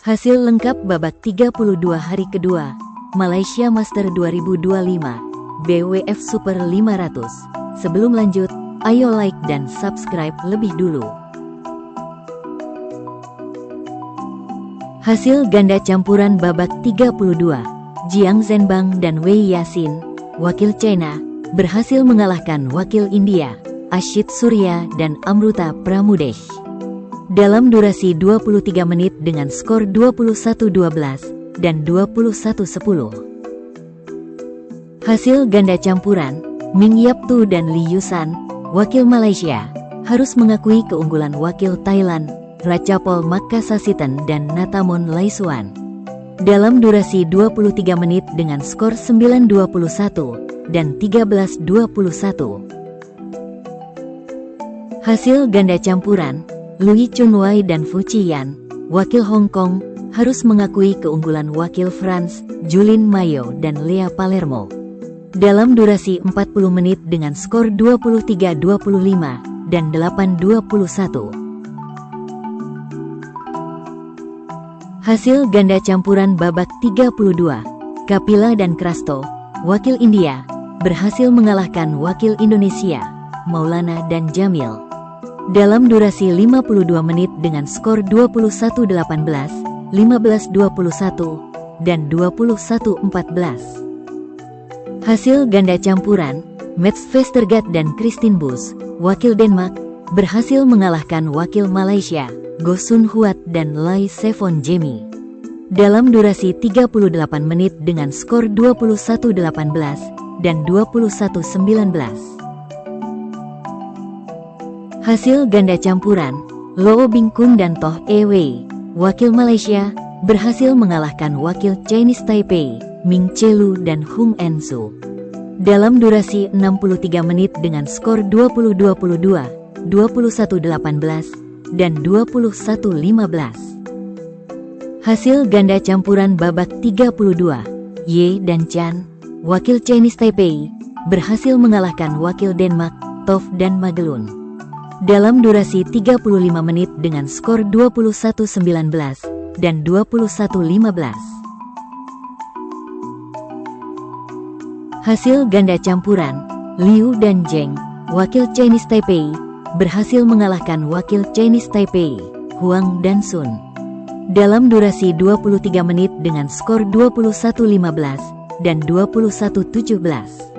Hasil lengkap babak 32 hari kedua, Malaysia Master 2025, BWF Super 500. Sebelum lanjut, ayo like dan subscribe lebih dulu. Hasil ganda campuran babak 32, Jiang Zhenbang dan Wei Yasin, wakil China, berhasil mengalahkan wakil India, Ashit Surya dan Amruta Pramudesh dalam durasi 23 menit dengan skor 21-12 dan 21-10. Hasil ganda campuran, Ming Yaptu dan Lee Yusan, wakil Malaysia, harus mengakui keunggulan wakil Thailand, Ratchapol Makkasasitan dan Natamon Laisuan dalam durasi 23 menit dengan skor 9-21 dan 13-21. Hasil ganda campuran, Lui Chunwei dan Fu Chiyan, wakil Hong Kong, harus mengakui keunggulan wakil France, Julien Mayo dan Lea Palermo dalam durasi 40 menit dengan skor 23-25 dan 8-21. Hasil ganda campuran babak 32, Kapila dan Krasto, wakil India, berhasil mengalahkan wakil Indonesia, Maulana dan Jamil dalam durasi 52 menit dengan skor 21-18, 15-21, dan 21-14. Hasil ganda campuran, Mats Vestergaard dan Christine Busch, wakil Denmark, berhasil mengalahkan wakil Malaysia, Goh Sun Huat dan Lai Sevon Jemi dalam durasi 38 menit dengan skor 21-18 dan 21-19. Hasil ganda campuran, Loh Bing Kun dan Toh E Wei, wakil Malaysia, berhasil mengalahkan wakil Chinese Taipei, Ming Chelu dan Hung En Su dalam durasi 63 menit dengan skor 20-22, 21-18, dan 21-15. Hasil ganda campuran babak 32, Ye dan Chan, wakil Chinese Taipei, berhasil mengalahkan wakil Denmark, Tov dan Magelun dalam durasi 35 menit dengan skor 21-19 dan 21-15. Hasil ganda campuran, Liu dan Zheng, wakil Chinese Taipei, berhasil mengalahkan wakil Chinese Taipei, Huang dan Sun dalam durasi 23 menit dengan skor 21-15 dan 21-17.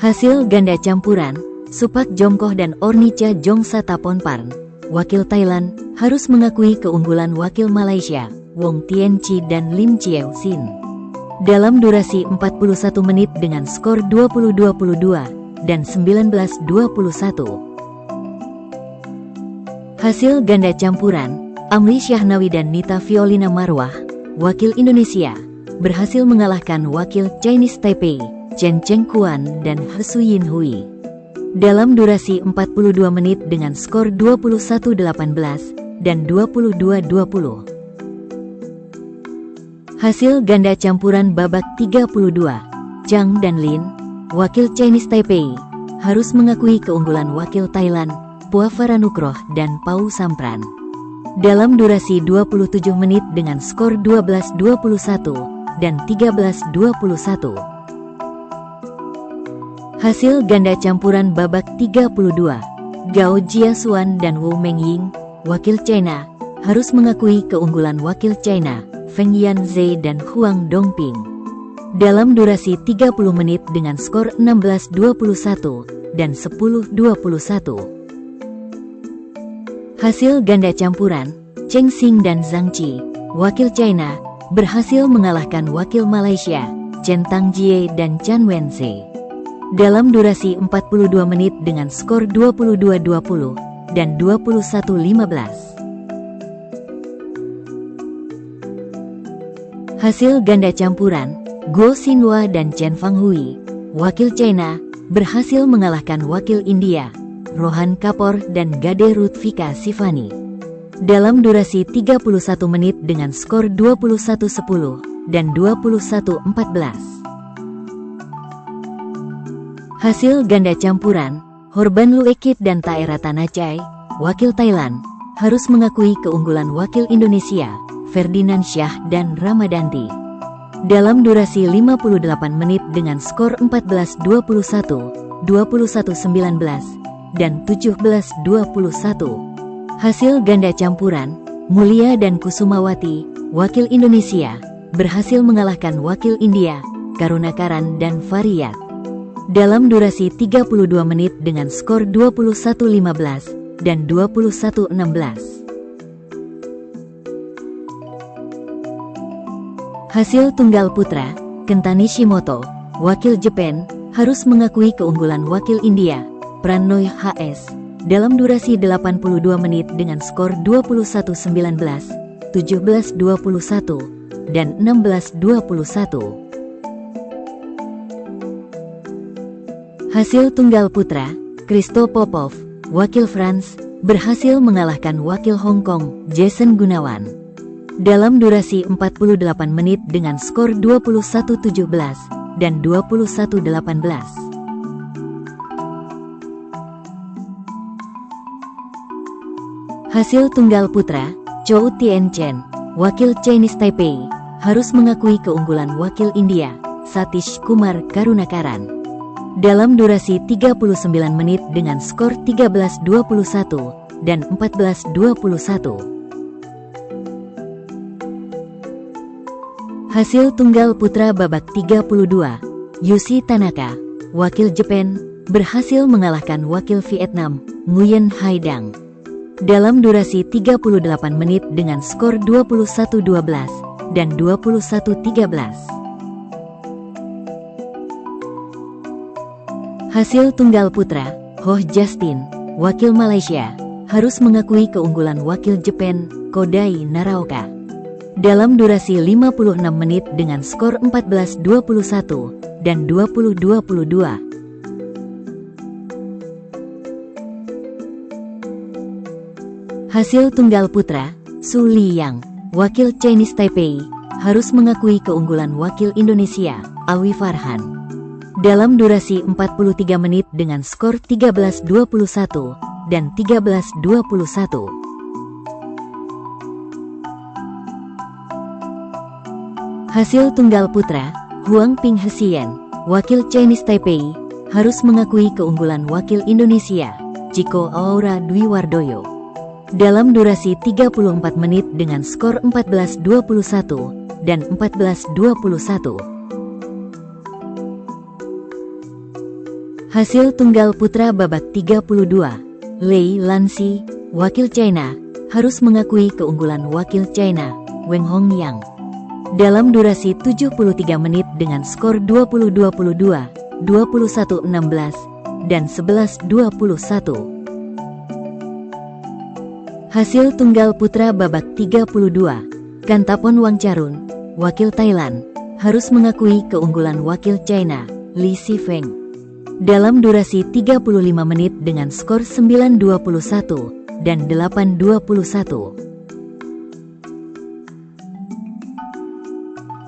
Hasil ganda campuran, Supak Jomkoh dan Ornica Jongsataponparn, wakil Thailand, harus mengakui keunggulan wakil Malaysia, Wong Tien Chi dan Lim Chieu Sin dalam durasi 41 menit dengan skor 20-22 dan 19-21. Hasil ganda campuran, Amri Syahnawi dan Nita Violina Marwah, wakil Indonesia, berhasil mengalahkan wakil Chinese Taipei, Chen Chengkuan dan He Yin Hui dalam durasi 42 menit dengan skor 21-18 dan 22-20. Hasil ganda campuran babak 32, Zhang dan Lin, wakil Chinese Taipei, harus mengakui keunggulan wakil Thailand, Phua Varanukroh dan Pau Sampran dalam durasi 27 menit dengan skor 12-21 dan 13-21. Hasil ganda campuran babak 32, Gao Jiasuan dan Wu Mengying, wakil China, harus mengakui keunggulan wakil China, Feng Yanzhe dan Huang Dongping dalam durasi 30 menit dengan skor 16-21 dan 10-21. Hasil ganda campuran, Cheng Xing dan Zhang Qi, wakil China, berhasil mengalahkan wakil Malaysia, Chen Tangjie dan Chan Wense dalam durasi 42 menit dengan skor 22-20 dan 21-15. Hasil ganda campuran, Guo Xinhua dan Chen Fanghui, wakil China, berhasil mengalahkan wakil India, Rohan Kapoor dan Gade Rutvika Sivani dalam durasi 31 menit dengan skor 21-10 dan 21-14. Hasil ganda campuran, Horban Luekit dan Taera Tanachai, wakil Thailand, harus mengakui keunggulan wakil Indonesia, Ferdinand Syah dan Ramadanti. Dalam durasi 58 menit dengan skor 14-21, 21-19, dan 17-21. Hasil ganda campuran, Mulia dan Kusumawati, wakil Indonesia, berhasil mengalahkan wakil India, Karunakaran dan Variat. Dalam durasi 32 menit dengan skor 21-15 dan 21-16. Hasil tunggal putra, Kentani Shimoto, wakil Jepang, harus mengakui keunggulan wakil India, Pranoy HS, dalam durasi 82 menit dengan skor 21-19, 17-21, dan 16-21. Hasil tunggal putra, Christo Popov, wakil France, berhasil mengalahkan wakil Hong Kong, Jason Gunawan, dalam durasi 48 menit dengan skor 21-17 dan 21-18. Hasil tunggal putra, Chou Tien-chen, wakil Chinese Taipei, harus mengakui keunggulan wakil India, Satish Kumar Karunakaran, dalam durasi 39 menit dengan skor 13-21 dan 14-21. Hasil tunggal putra babak 32, Yushi Tanaka, wakil Jepang, berhasil mengalahkan wakil Vietnam, Nguyen Hai Dang, dalam durasi 38 menit dengan skor 21-12 dan 21-13. Hasil tunggal putra, Ho Justin, wakil Malaysia, harus mengakui keunggulan wakil Jepang, Kodai Naraoka, dalam durasi 56 menit dengan skor 14-21 dan 20-22. Hasil tunggal putra, Su Liyang, wakil Chinese Taipei, harus mengakui keunggulan wakil Indonesia, Alwi Farhan, dalam durasi 43 menit dengan skor 13-21 dan 13-21. Hasil tunggal putra, Huang Ping Hsien, wakil Chinese Taipei, harus mengakui keunggulan wakil Indonesia, Chico Aura Dwi Wardoyo, dalam durasi 34 menit dengan skor 14-21 dan 14-21. Hasil tunggal putra babak 32, Lei Lanxi, wakil China, harus mengakui keunggulan wakil China, Weng Hongyang, dalam durasi 73 menit dengan skor 20-22, 21-16, dan 11-21. Hasil tunggal putra babak 32, Kantapon Wangcarun, wakil Thailand, harus mengakui keunggulan wakil China, Li Sifeng, dalam durasi 35 menit dengan skor 9-21 dan 8-21.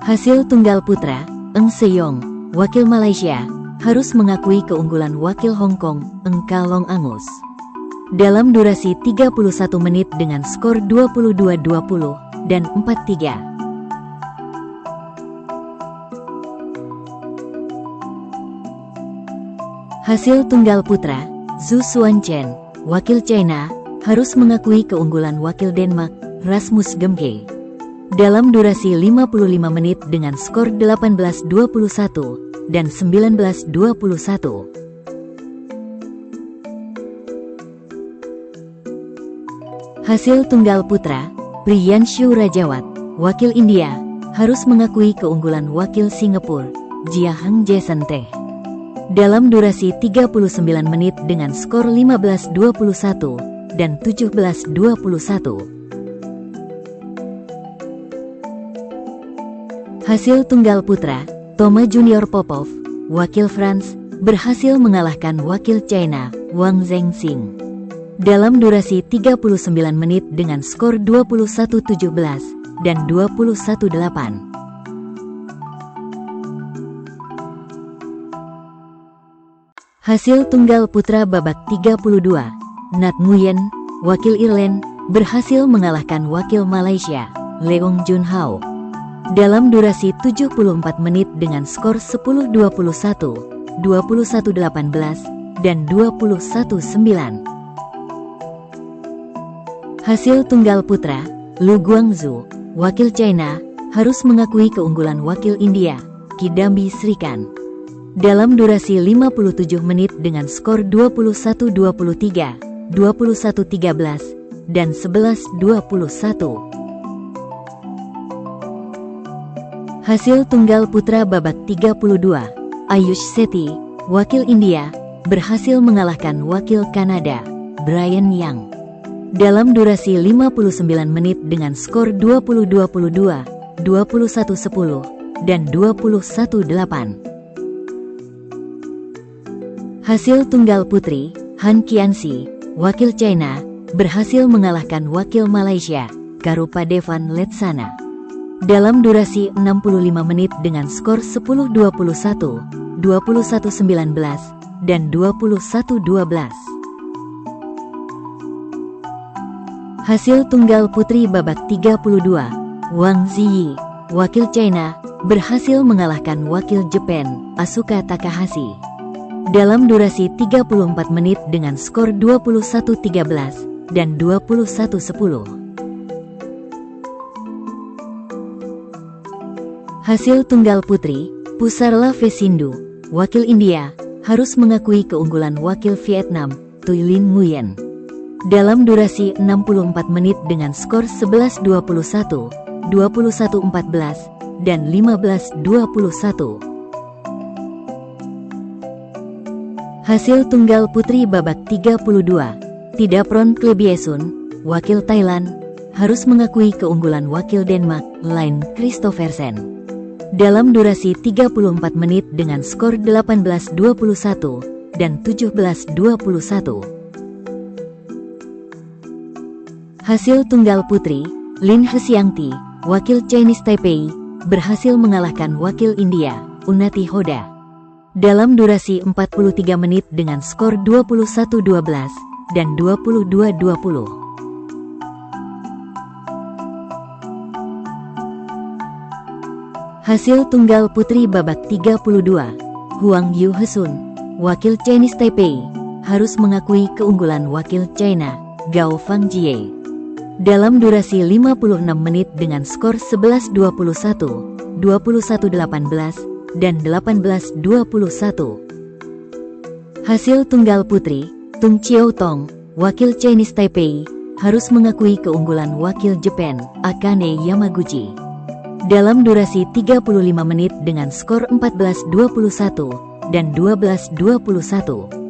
Hasil tunggal putra, Eng Seyong, wakil Malaysia, harus mengakui keunggulan wakil Hong Kong, Eng Kalong Angus, dalam durasi 31 menit dengan skor 22-20 dan 4-3. Hasil tunggal putra, Zhu Xuanchen, wakil China, harus mengakui keunggulan wakil Denmark, Rasmus Gemke, dalam durasi 55 menit dengan skor 18-21 dan 19-21. Hasil tunggal putra, Priyanshu Rajawat, wakil India, harus mengakui keunggulan wakil Singapura, Jiahang Jesante, dalam durasi 39 menit dengan skor 15-21 dan 17-21. Hasil tunggal putra, Toma Junior Popov, wakil France, berhasil mengalahkan wakil China, Wang Zhengxing, dalam durasi 39 menit dengan skor 21-17 dan 21-8. Hasil tunggal putra babak 32, Nat Nguyen, wakil Ireland, berhasil mengalahkan wakil Malaysia, Leong Jun Hao, dalam durasi 74 menit dengan skor 10-21, 21-18, dan 21-9. Hasil tunggal putra, Lu Guangzhou, wakil China, harus mengakui keunggulan wakil India, Kidambi Srikanth, dalam durasi 57 menit dengan skor 21-23, 21-13, dan 11-21. Hasil tunggal putra babak 32, Ayush Sethi, wakil India, berhasil mengalahkan wakil Kanada, Brian Yang, dalam durasi 59 menit dengan skor 20-22, 21-10, dan 21-8. Hasil tunggal putri, Han Qianxi, wakil China, berhasil mengalahkan wakil Malaysia, Garupa Devan Letsana, dalam durasi 65 menit dengan skor 10-21, 21-19, dan 21-12. Hasil tunggal putri babak 32, Wang Ziyi, wakil China, berhasil mengalahkan wakil Jepang, Asuka Takahashi, dalam durasi 34 menit dengan skor 21-13, dan 21-10. Hasil tunggal putri, Pusarla Vesindu, wakil India, harus mengakui keunggulan wakil Vietnam, Thuy Linh Nguyen, dalam durasi 64 menit dengan skor 11-21, 21-14, dan 15-21. Hasil tunggal putri babak 32, Tidapron Klebiesun, wakil Thailand, harus mengakui keunggulan wakil Denmark, Line Christophersen, dalam durasi 34 menit dengan skor 18-21, dan 17-21. Hasil tunggal putri, Lin Hsiangti, wakil Chinese Taipei, berhasil mengalahkan wakil India, Unnati Hoda, dalam durasi 43 menit dengan skor 21-12, dan 22-20. Hasil tunggal putri babak 32, Huang Yu Hesun, wakil Chinese Taipei, harus mengakui keunggulan wakil China, Gao Fangjie, dalam durasi 56 menit dengan skor 11-21, 21-18, dan 18-21. Hasil tunggal putri, Tung Chiao Tong, wakil Chinese Taipei, harus mengakui keunggulan wakil Jepang, Akane Yamaguchi, dalam durasi 35 menit dengan skor 14-21, dan 12-21.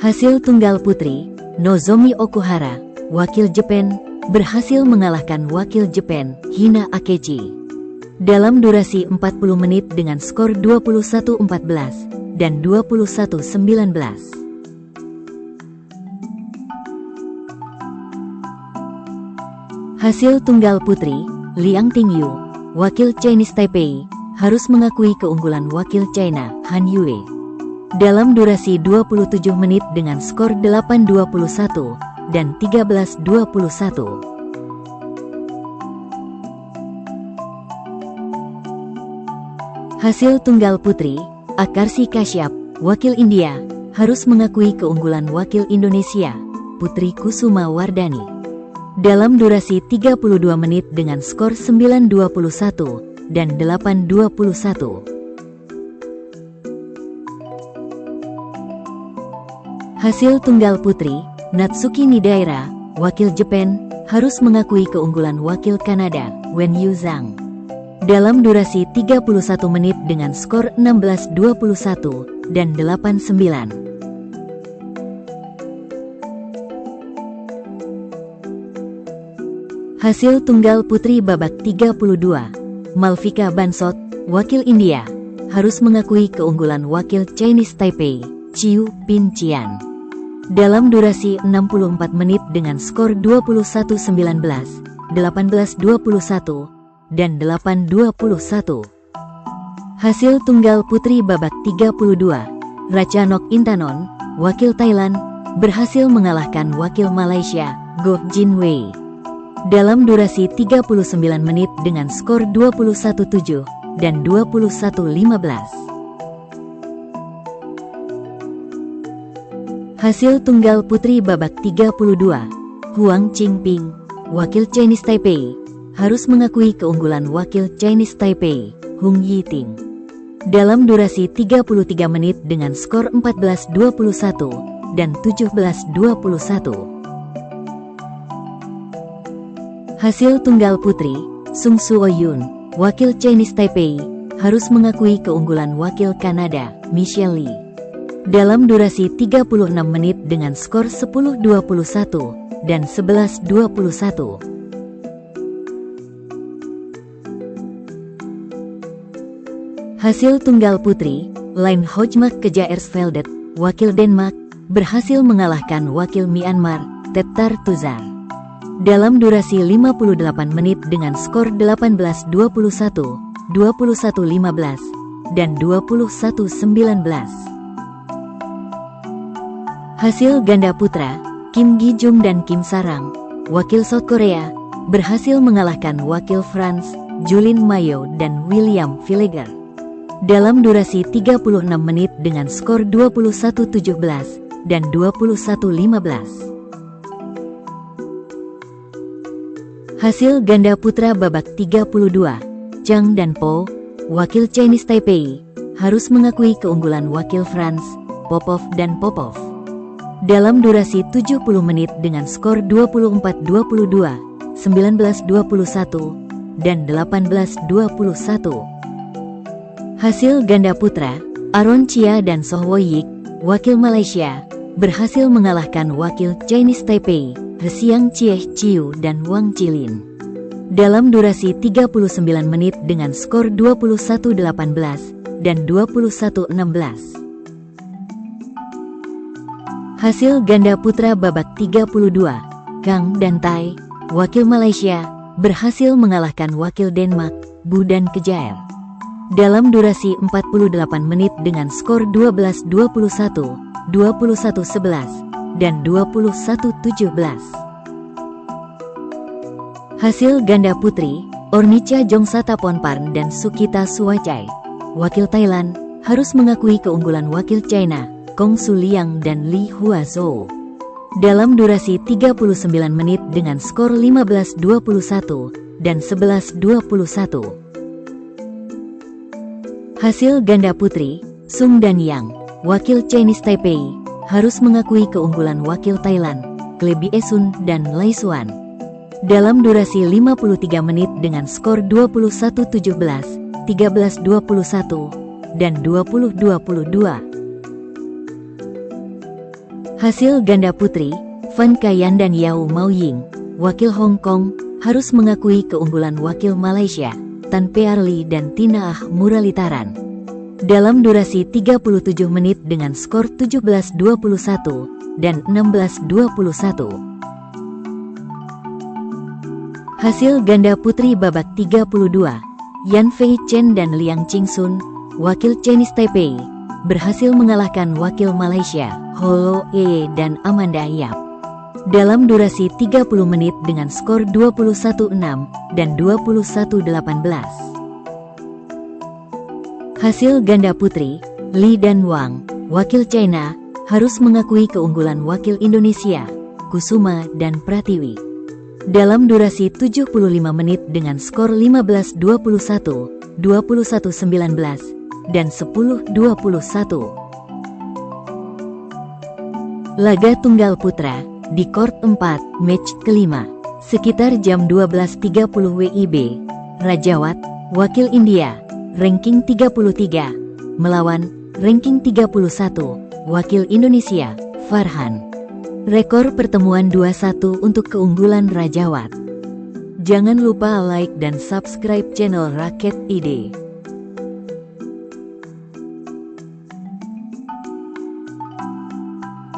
Hasil tunggal putri, Nozomi Okuhara, wakil Jepang, berhasil mengalahkan wakil Jepang, Hina Akechi, dalam durasi 40 menit dengan skor 21-14, dan 21-19. Hasil tunggal putri, Liang Tingyu, wakil Chinese Taipei, harus mengakui keunggulan wakil China, Han Yue, dalam durasi 27 menit dengan skor 8-21, dan 13-21. Hasil tunggal putri, Akarsi Kashyap, wakil India, harus mengakui keunggulan wakil Indonesia, Putri Kusuma Wardani, dalam durasi 32 menit dengan skor 9-21, dan 8-21. Hasil tunggal putri, Natsuki Nidaira, wakil Jepang, harus mengakui keunggulan wakil Kanada, Wen Yu Zhang, dalam durasi 31 menit dengan skor 16-21, dan 8-9. Hasil tunggal putri babak 32, Malvika Bansot, wakil India, harus mengakui keunggulan wakil Chinese Taipei, Chiu Pin Chian, dalam durasi 64 menit dengan skor 21-19, 18-21, dan 8-21. Hasil tunggal putri babak 32, Ratchanok Intanon, wakil Thailand, berhasil mengalahkan wakil Malaysia, Goh Jin Wei, dalam durasi 39 menit dengan skor 21-7 dan 21-15. Hasil tunggal putri babak 32, Huang Qingping, wakil Chinese Taipei, harus mengakui keunggulan wakil Chinese Taipei, Hung Yiting, dalam durasi 33 menit dengan skor 14-21 dan 17-21. Hasil tunggal putri, Sung Suo-yun, wakil Chinese Taipei, harus mengakui keunggulan wakil Kanada, Michelle Lee, dalam durasi 36 menit dengan skor 10-21 dan 11-21. Hasil tunggal putri, Line Hojmak Kjaersveldet, wakil Denmark, berhasil mengalahkan wakil Myanmar, Tettar Tuzar, dalam durasi 58 menit dengan skor 18-21, 21-15, dan 21-19. Hasil ganda putra, Kim Gi-jung dan Kim Sarang, wakil South Korea, berhasil mengalahkan wakil France, Julin Mayo dan William Villegar, dalam durasi 36 menit dengan skor 21-17 dan 21-15. Hasil ganda putra babak 32, Zhang dan Po, wakil Chinese Taipei, harus mengakui keunggulan wakil France, Popov dan Popov, dalam durasi 70 menit dengan skor 24-22, 19-21, dan 18-21. Hasil ganda putra, Aaron Chia dan Soh Woi-yik, wakil Malaysia, berhasil mengalahkan wakil Chinese Taipei, Hsiang Chieh-chiu dan Wang Chilin, dalam durasi 39 menit dengan skor 21-18 dan 21-16. Hasil ganda putra babak 32, Kang dan Tai, wakil Malaysia, berhasil mengalahkan wakil Denmark, Bu dan Kejaer, dalam durasi 48 menit dengan skor 12-21, 21-11, dan 21-17. Hasil ganda putri, Ornica Jongsathapongparn dan Sukita Suachai, wakil Thailand, harus mengakui keunggulan wakil China, Kong Su Liang dan Li Hua Zhou, dalam durasi 39 menit dengan skor 15-21 dan 11-21. Hasil ganda putri, Sung dan Yang, wakil Chinese Taipei, harus mengakui keunggulan wakil Thailand, Klee Biesun dan Lai Suan, dalam durasi 53 menit dengan skor 21-17, 13-21, dan 20-22. Hasil ganda putri, Van Kayan dan Yao Maoying, wakil Hong Kong, harus mengakui keunggulan wakil Malaysia, Tan Pearly dan Tina Ah Muralitaran, dalam durasi 37 menit dengan skor 17-21 dan 16-21. Hasil ganda putri babak 32, Yan Fei Chen dan Liang Qingsun, wakil Chinese Taipei, berhasil mengalahkan wakil Malaysia, Holo Ee dan Amanda Yap, dalam durasi 30 menit dengan skor 21-6 dan 21-18. Hasil ganda putri, Li dan Wang, wakil China, harus mengakui keunggulan wakil Indonesia, Kusuma dan Pratiwi, dalam durasi 75 menit dengan skor 15-21, 21-19, dan 10-21. Laga tunggal putra, di Court 4, match kelima, sekitar jam 12.30 WIB, Rajawat, wakil India, ranking 33, melawan ranking 31, wakil Indonesia, Farhan. Rekor pertemuan 2-1 untuk keunggulan Rajawat. Jangan lupa like dan subscribe channel Raket ID.